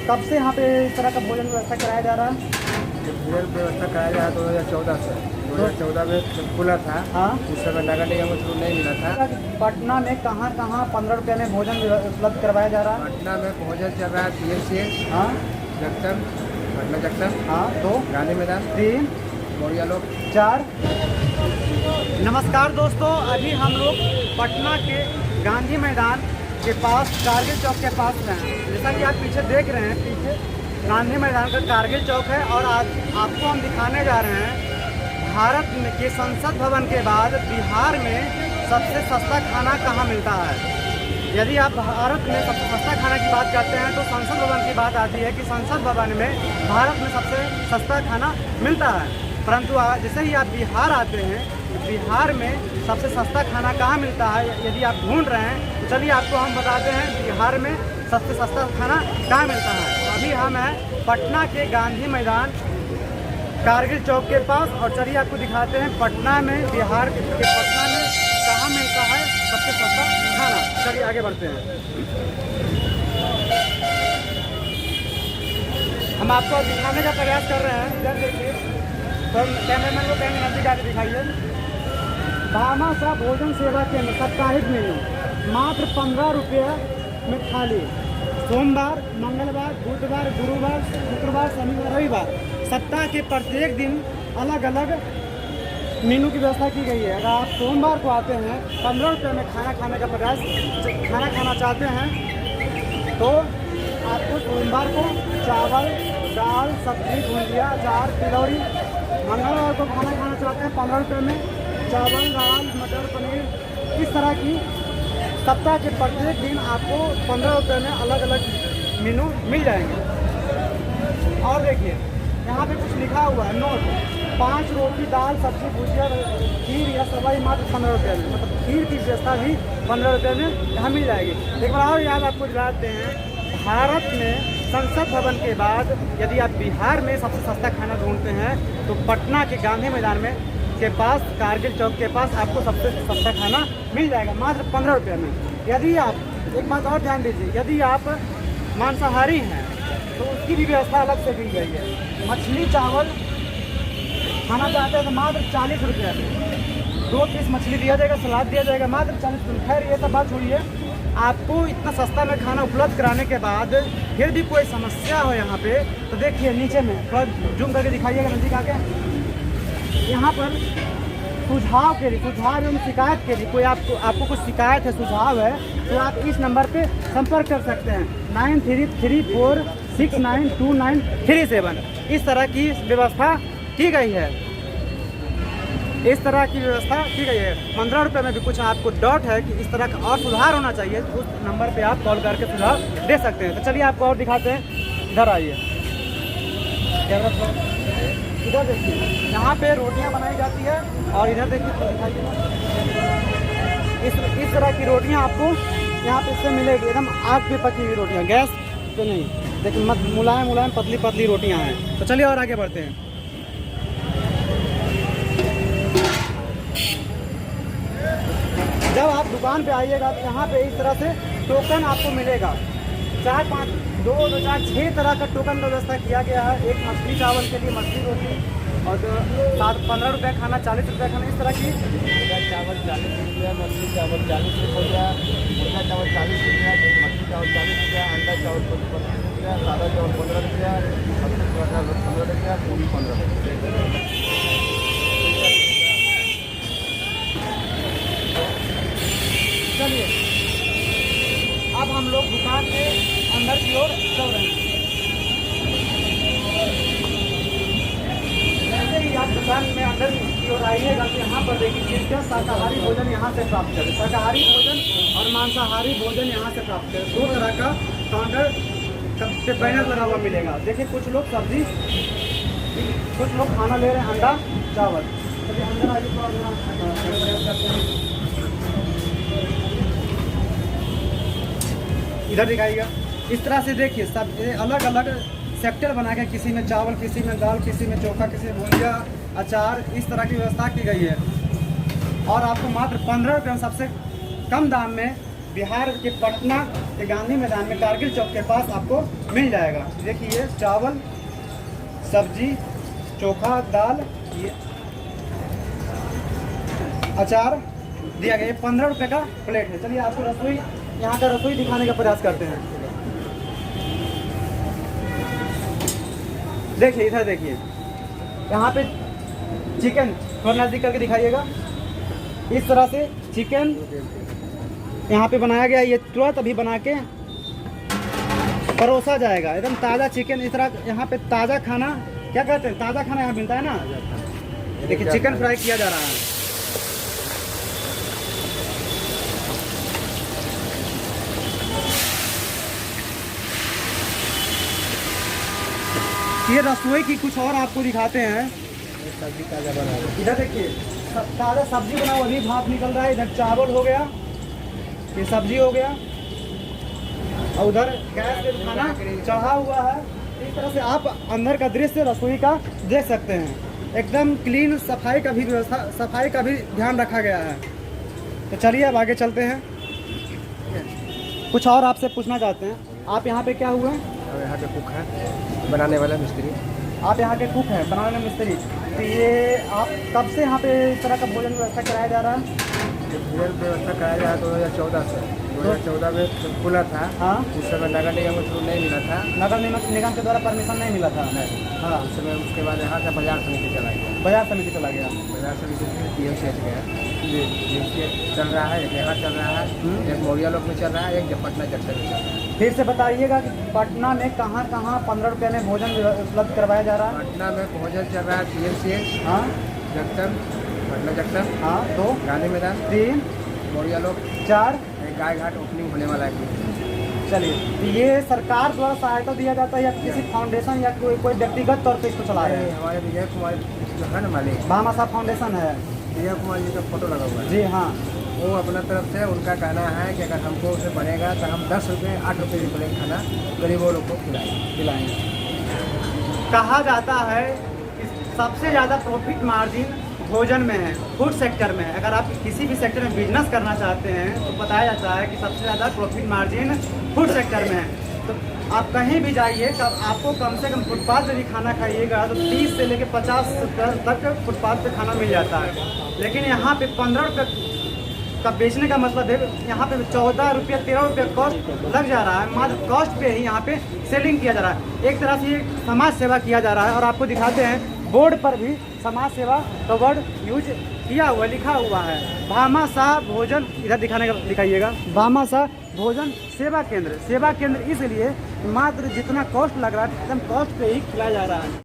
कब से यहाँ पे इस तरह का भोजन व्यवस्था कराया जा रहा है? भोजन व्यवस्था कराया जा रहा है 2014 से। 2014 में जब खुला था, हाँ, उस समय नगर निगम को नहीं मिला था। पटना में कहाँ 15 रुपये में भोजन उपलब्ध करवाया जा रहा है? पटना में भोजन चल रहा है PSC हाँ, जंक्शन, पटना जंक्शन, हाँ, 2, गांधी मैदान, 3, मौर्या लोग, 4। नमस्कार दोस्तों, अभी हम लोग पटना के गांधी मैदान के पास कारगिल चौक के पास हैं। जैसा कि आप पीछे देख रहे हैं, पीछे गांधी मैदान का कारगिल चौक है और आज आपको हम दिखाने जा रहे हैं भारत में के संसद भवन के बाद बिहार में सबसे सस्ता खाना कहाँ मिलता है। यदि आप भारत में सबसे सस्ता खाना की बात करते हैं तो संसद भवन की बात आती है कि संसद भवन में भारत में सबसे सस्ता खाना मिलता है। परंतु जैसे ही आप बिहार आते हैं, बिहार में सबसे सस्ता खाना कहाँ मिलता है यदि आप ढूंढ रहे हैं तो चलिए आपको हम बताते हैं बिहार में सबसे सस्ता खाना कहाँ मिलता है। अभी हम हैं पटना के गांधी मैदान कारगिल चौक के पास और चलिए आपको दिखाते हैं पटना में, बिहार के पटना में कहाँ मिलता है सबसे सस्ता खाना। चलिए आगे बढ़ते हैं। हम आपको दिखाने का प्रयास कर रहे हैं। इधर देखिए, तो कैमरामैन को कैमरे नजदीक आके दिखाइए। भामाशाह भोजन सेवा केंद्र साप्ताहिक मेन्यू मात्र 15 रुपये में थाली। सोमवार, मंगलवार, बुधवार, गुरुवार, शुक्रवार, शनिवार, रविवार सप्ताह के प्रत्येक दिन अलग अलग मेनू की व्यवस्था की गई है। अगर आप सोमवार को आते हैं 15 रुपये में खाना खाने का प्रयास खाना चाहते हैं तो आपको सोमवार को चावल, दाल, सब्जी, भुजिया, अचार, तिलौरी। मंगलवार को खाना चाहते हैं 15 रुपये में चावल, दाल, मटर पनीर। इस तरह की सप्ताह के प्रत्येक दिन आपको 15 रुपये में अलग अलग मेनू मिल जाएंगे। और देखिए यहाँ पे कुछ लिखा हुआ है, नोट 5 रोटी, दाल, सब्जी, भुजिया, खीर या सवाई मात्र 15 रुपये में। मतलब खीर की व्यवस्था भी 15 रुपये में यहाँ मिल जाएगी। एक बार और याद आपको दिलाते हैं, भारत में संसद भवन के बाद यदि आप बिहार में सबसे सस्ता खाना ढूंढते हैं तो पटना के गांधी मैदान में के पास कारगिल चौक के पास आपको सबसे सस्ता खाना मिल जाएगा मात्र 15 रुपये में। यदि आप एक बात और ध्यान दीजिए, यदि आप मांसाहारी हैं तो उसकी भी व्यवस्था अलग से दी गई है। मछली चावल खाना चाहते हैं तो मात्र 40 रुपये में 2 पीस मछली दिया जाएगा, सलाद दिया जाएगा मात्र 40 रुपये। खैर ये सब बात छोड़िए, आपको इतना सस्ता में खाना उपलब्ध कराने के बाद फिर भी कोई समस्या हो यहाँ पे तो देखिए नीचे में थोड़ा जूम करके दिखाइएगा नज़दीक आके। यहाँ पर सुझाव के लिए, सुझाव एवं शिकायत के लिए कोई आपको कुछ शिकायत है, सुझाव है तो आप इस नंबर पे संपर्क कर सकते हैं 9334692937। इस तरह की व्यवस्था की गई है। इस तरह की व्यवस्था की गई है। 15 रुपये में भी कुछ आपको डाउट है कि इस तरह का और सुधार होना चाहिए तो उस नंबर पे आप कॉल करके सुझाव दे सकते हैं। तो चलिए आपको और दिखाते हैं, इधर आइए। इधर देखिए, यहाँ पे रोटियाँ बनाई जाती है और इधर देखिए तो दिखाइए, इस तरह की रोटियाँ आपको यहाँ पे इससे मिलेगी, एकदम आग पे पकी हुई रोटियाँ, गैस पे नहीं। देखिए मुलायम मुलायम पतली पतली रोटियाँ हैं। तो चलिए और आगे बढ़ते हैं। जब आप दुकान पे आइएगा तो यहाँ पे इस तरह से टोकन आपको मिलेगा। 4, 5, 2, 4, 6 तरह का टोकन व्यवस्था किया गया है। एक मछली चावल के लिए मछली रोटी और 15 रुपये खाना, 40 रुपये खाना, इस तरह की। चावल 40 रुपया, मछली चावल 40 रुपया, मुर्गा चावल 40 रुपया, मछली चावल 40 रुपया, अंडा चावल 25 रुपया, सादा चावल 15 रुपया, 15 रुपया, पूरी 15 रुपया। चलिए अब हम लोग दुकान के अंदर की ओर चल रहे हैं। जैसे ही आप दुकान में अंदर की ओर आइएगा तो यहाँ पर देखिए क्या शाकाहारी भोजन यहाँ से प्राप्त करें। शाकाहारी भोजन और मांसाहारी भोजन यहाँ से प्राप्त करें। 2 तरह का काउंटर पे बैनर लगा हुआ मिलेगा। देखिए कुछ लोग सब्जी, कुछ लोग खाना ले रहे हैं, अंडा चावल। चलिए अंदर आइए, इधर दिखाइएगा। इस तरह से देखिए सब अलग अलग सेक्टर बना के, किसी में चावल, किसी में दाल, किसी में चोखा, किसी में भुजिया, अचार, इस तरह की व्यवस्था की गई है। और आपको मात्र 15 रुपये में सबसे कम दाम में बिहार के पटना के गांधी मैदान में कारगिल चौक के पास आपको मिल जाएगा। देखिए चावल, सब्जी, चोखा, दाल, ये अचार दिया गया। 15 रुपये का प्लेट है। चलिए आपको रसोई, यहाँ का रसोई दिखाने का प्रयास करते हैं। देखिए इधर देखिए, यहाँ पे चिकन थोड़ा नज़दीक करके दिखाइएगा। इस तरह से चिकन यहाँ पे बनाया गया। ये तुरंत अभी बना के परोसा जाएगा। एकदम ताज़ा चिकन। इस तरह यहाँ पे ताज़ा खाना, क्या कहते हैं, ताज़ा खाना यहाँ मिलता है ना। देखिए चिकन फ्राई किया जा रहा है। ये रसोई की कुछ और आपको दिखाते हैं। सब्जी ताज़ा बना रहे हैं। इधर देखिए ताज़ा सब्जी बना हुआ, अभी भाप निकल रहा है। इधर चावल हो गया, ये सब्जी हो गया, और उधर गैस पे खाना चढ़ा हुआ है। इस तरह से आप अंदर का दृश्य रसोई का देख सकते हैं। एकदम क्लीन, सफाई का भी व्यवस्था, सफाई का भी ध्यान रखा गया है। तो चलिए अब आगे चलते हैं। कुछ और आपसे पूछना चाहते हैं। आप यहाँ पे क्या हुआ? और यहाँ पे कुक है, बनाने वाला मिस्त्री। आप यहाँ के कुक हैं, बनाने वाले मिस्त्री। तो ये आप कब से यहाँ पे इस तरह का भोजन व्यवस्था कराया जा रहा है? भोजन व्यवस्था कराया जा रहा है 2014 से। 2014 में जब खुला था, हाँ, उस समय नगर निगम को शुरू नहीं मिला था। नगर निगम के द्वारा परमिशन नहीं मिला था। नहीं, हाँ, उस समय उसके बाद यहाँ से बाजार समिति चला गया। बाजार समिति चला गया। बाजार समिति से PMCH गया। PMCH चल रहा है, एक यहाँ चल रहा है, एक मौर्या लोक में चल रहा है, एक पटना जंक्शन में चल रहा है। फिर से बताइएगा कि पटना में कहाँ 15 रुपये में भोजन उपलब्ध करवाया जा रहा है? पटना में भोजन चल रहा है PMCH, हाँ, जंक्शन, पटना जंक्शन, हाँ, 2, गांधी मैदान, 3, मौर्या लोक, 4। एक गाय घाट ओपनिंग होने वाला है। चलिए, तो ये सरकार द्वारा सहायता दिया जाता है या किसी फाउंडेशन या कोई व्यक्तिगत तौर पे इसको चला रहे हैं? हमारे विजय कुमार जो है ना मालिक, भामा साहब फाउंडेशन है। विजय कुमार जी का फोटो लगा हुआ है। जी हाँ। वो अपना तरफ से उनका कहना है कि अगर हमको उसे बनेगा तो हम 10 रुपये 8 रुपये भी प्लेट खाना गरीबों लोग को खिलाएंगे। कहा जाता है कि सबसे ज़्यादा प्रॉफिट मार्जिन भोजन में है, फूड सेक्टर में है। अगर आप किसी भी सेक्टर में बिजनेस करना चाहते हैं तो बताया जाता है कि सबसे ज़्यादा प्रॉफिट मार्जिन फूड सेक्टर में है। तो आप कहीं भी जाइए तब आपको कम से कम फुटपाथ पे भी खाना खाइएगा तो 30 से लेकर 50 तक फुटपाथ पे खाना मिल जाता है। लेकिन यहाँ पे 15 रुपये का बेचने का मतलब है, यहाँ पे 14 रुपये 13 रुपये कॉस्ट लग जा रहा है। मात्र कॉस्ट पे ही यहाँ पे सेलिंग किया जा रहा है। एक तरह से ये समाज सेवा किया जा रहा है। और आपको दिखाते हैं बोर्ड पर भी समाज सेवा का वर्ड यूज किया हुआ, लिखा हुआ है। भामा शाह भोजन, इधर दिखाइएगा, भामा शाह भोजन सेवा केंद्र। सेवा केंद्र इसलिए मात्र जितना कॉस्ट लग रहा है एकदम कॉस्ट पे ही खिलाया जा रहा है।